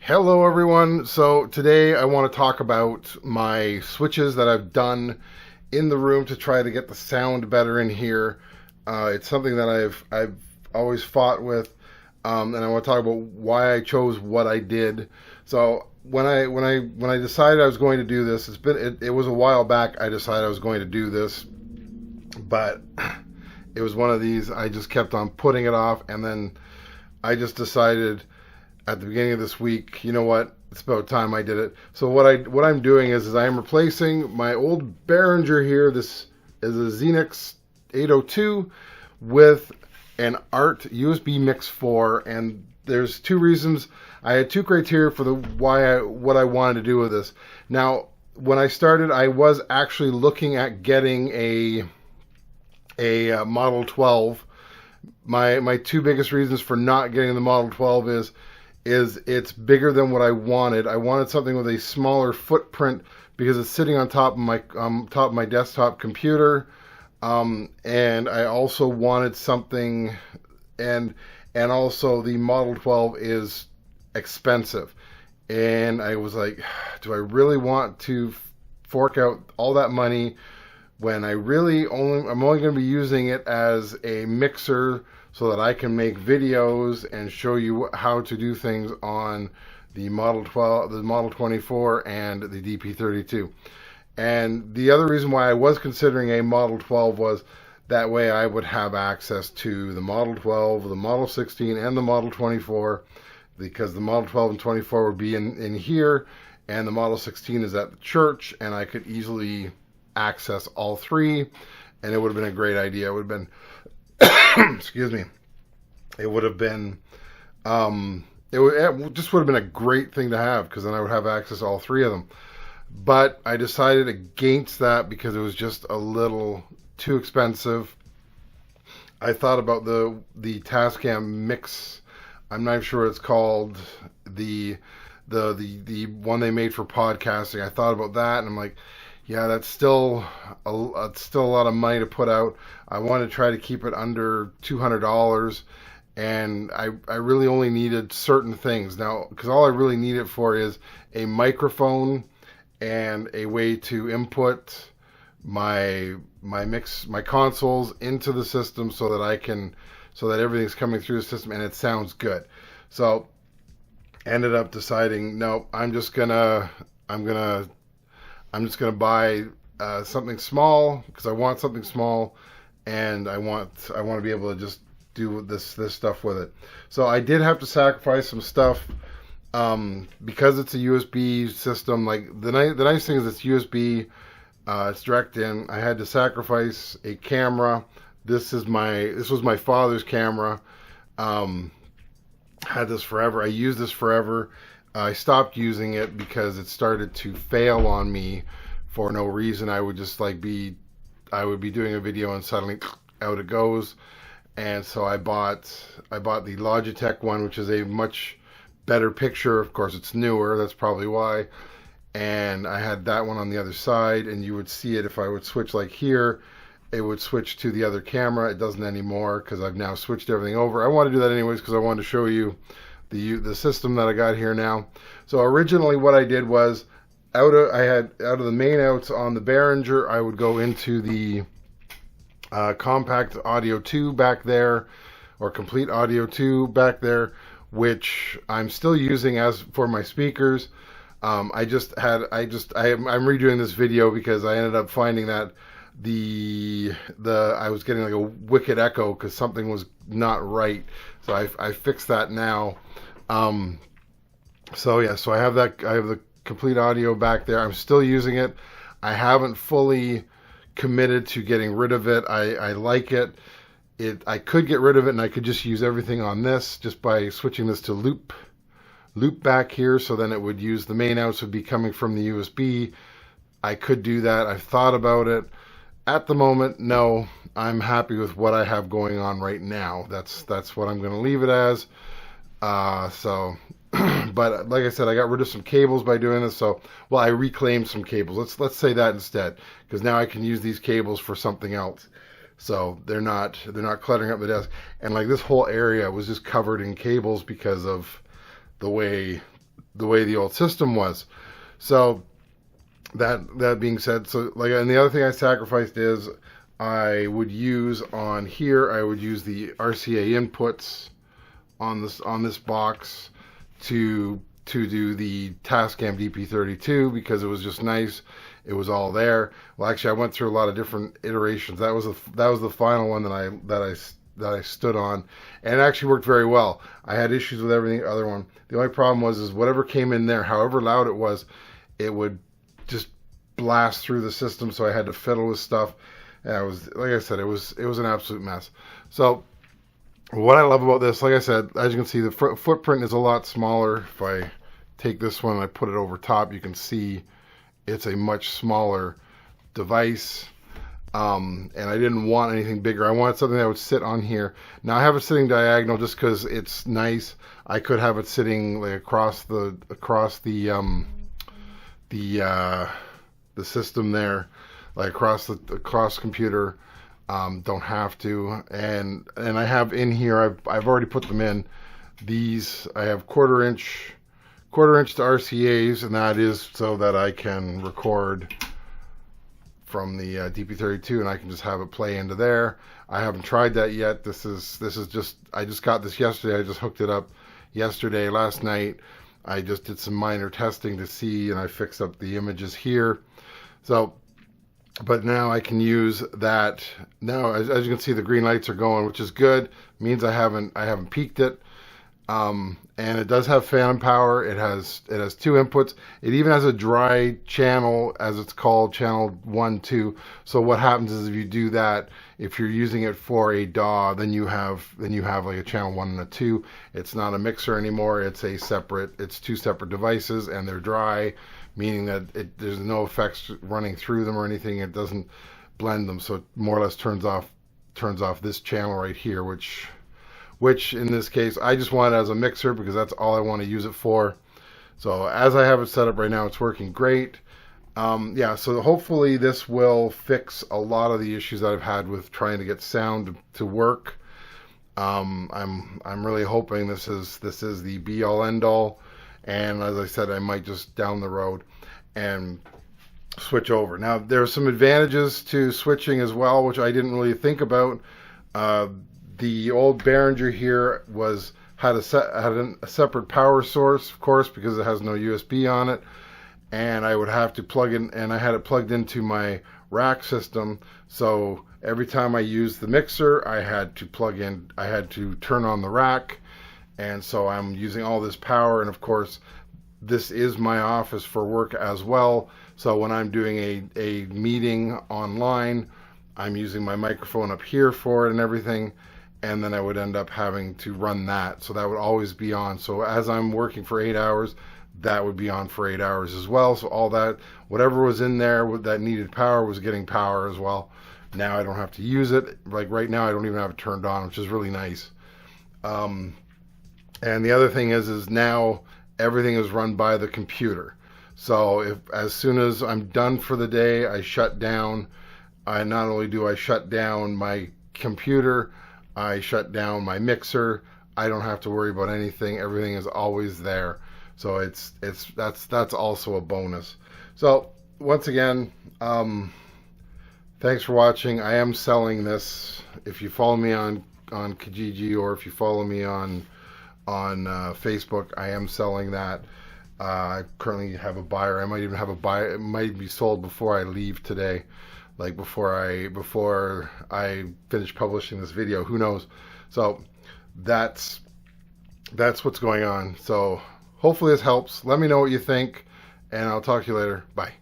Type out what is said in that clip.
Hello everyone. So today I want to talk about my switches that I've done in the room to try to get the sound better in here. It's something that I've always fought with, and I want to talk about why I chose what I did. So when I decided I was going to do this, it was a while back. I decided I was going to do this, but it was one of these I just kept on putting it off, and then I just decided at the beginning of this week, you know what? It's about time I did it. So what I'm doing is I am replacing my old Behringer here. This is a Xenix 802 with an ART USB Mix 4, and there's two reasons. I had two criteria for what I wanted to do with this. Now, when I started, I was actually looking at getting a Model 12. My two biggest reasons for not getting the Model 12 is it's bigger than what I wanted. I wanted something with a smaller footprint because it's sitting on top of my desktop computer, and I also wanted something, and also the Model 12 is expensive, and I was like, do I really want to fork out all that money when I'm only going to be using it as a mixer so that I can make videos and show you how to do things on the Model 12, the Model 24, and the DP32. And the other reason why I was considering a Model 12 was that way I would have access to the Model 12, the Model 16, and the Model 24, because the Model 12 and 24 would be in here, and the Model 16 is at the church, and I could easily access all three, and it would have been a great idea. It would have been excuse me. It would have been, it just would have been a great thing to have, because then I would have access to all three of them. But I decided against that because it was just a little too expensive. I thought about the Tascam Mix. I'm not sure what it's called. The one they made for podcasting. I thought about that, and I'm like, yeah, that's still a lot of money to put out. I want to try to keep it under $200, and I really only needed certain things now, because all I really need it for is a microphone and a way to input my consoles into the system so that everything's coming through the system and it sounds good. So ended up deciding, no, I'm just gonna buy something small, because I want something small, and I want to be able to just do this stuff with it. So I did have to sacrifice some stuff, because it's a USB system. Like the nice thing is it's USB, it's direct in. I had to sacrifice a camera. This was my father's camera. Had this forever. I used this forever. I stopped using it because it started to fail on me for no reason. I would just I would be doing a video and suddenly out it goes. And so I bought the Logitech one, which is a much better picture. Of course, it's newer. That's probably why. And I had that one on the other side, and you would see it if I would switch like here. It would switch to the other camera. It doesn't anymore because I've now switched everything over. I want to do that anyways because I wanted to show you the system that I got here now. So originally what I did was out of the main outs on the Behringer, I would go into the compact audio 2 back there, or complete audio 2 back there, which I'm still using as for my speakers. I'm redoing this video because I ended up finding that I was getting like a wicked echo because something was not right. So I fixed that now. So I have the complete audio back there. I'm still using it. I haven't fully committed to getting rid of it. I like it. I could get rid of it, and I could just use everything on this just by switching this to loop back here. So then it would use the main outs would be coming from the USB. I could do that. I've thought about it. At the moment, no. I'm happy with what I have going on right now. That's what I'm going to leave it as. But like I said, I got rid of some cables by doing this. I reclaimed some cables. Let's say that instead, because now I can use these cables for something else. So they're not cluttering up the desk. And like this whole area was just covered in cables because of the way the old system was. So that being said, so like, and the other thing I sacrificed is I would use on here, I would use the RCA inputs on this box to do the Tascam DP32 because it was just nice. It was all there. Well, actually, I went through a lot of different iterations. That was the final one that I stood on, and it actually worked very well. I had issues with everything the other one. The only problem was whatever came in there, however loud it was, it would just blast through the system. So I had to fiddle with stuff. And it was, like I said, it was an absolute mess. So what I love about this, like I said, as you can see, the footprint is a lot smaller. If I take this one and I put it over top, you can see it's a much smaller device. And I didn't want anything bigger. I wanted something that would sit on here. Now I have it sitting diagonal just because it's nice. I could have it sitting like across the system there, like across computer. Don't have to. And I have in here, I've already put them in. These I have quarter inch to RCAs, and that is so that I can record from the DP32, and I can just have it play into there. I haven't tried that yet. This is just, I just got this yesterday. I just hooked it up yesterday, last night. I just did some minor testing to see, and I fixed up the images here. So, but now I can use that. Now, as you can see, the green lights are going, which is good. It means I haven't peaked it. And it does have phantom power. It has two inputs. It even has a dry channel, as it's called, channel 1, 2. So what happens is if you do that, if you're using it for a DAW, then you have like a channel 1 and a 2. It's not a mixer anymore. It's two separate devices, and they're dry, meaning that there's no effects running through them or anything. It doesn't blend them. So it more or less turns off this channel right here, which in this case, I just want it as a mixer because that's all I want to use it for. So as I have it set up right now, it's working great. Yeah, so hopefully this will fix a lot of the issues that I've had with trying to get sound to work. I'm really hoping this is the be all end all. And as I said, I might just down the road and switch over. Now, there are some advantages to switching as well, which I didn't really think about. The old Behringer here had a separate power source, of course, because it has no USB on it, and I would have to plug in, and I had it plugged into my rack system. So every time I used the mixer, I had to turn on the rack, and so I'm using all this power. And of course, this is my office for work as well. So when I'm doing a meeting online, I'm using my microphone up here for it and everything. And then I would end up having to run that. So that would always be on. So as I'm working for 8 hours, that would be on for 8 hours as well. So all that, whatever was in there that needed power was getting power as well. Now I don't have to use it. Like right now, I don't even have it turned on, which is really nice. And the other thing is now everything is run by the computer. So as soon as I'm done for the day, I shut down. Not only do I shut down my computer, I shut down my mixer. I don't have to worry about anything. Everything is always there. So that's also a bonus. So once again, thanks for watching. I am selling this. If you follow me on Kijiji, or if you follow me on Facebook, I am selling that. I currently have a buyer. I might even have a buyer. It might be sold before I leave today. Like before I finish publishing this video, who knows? So that's what's going on. So hopefully this helps. Let me know what you think, and I'll talk to you later. Bye.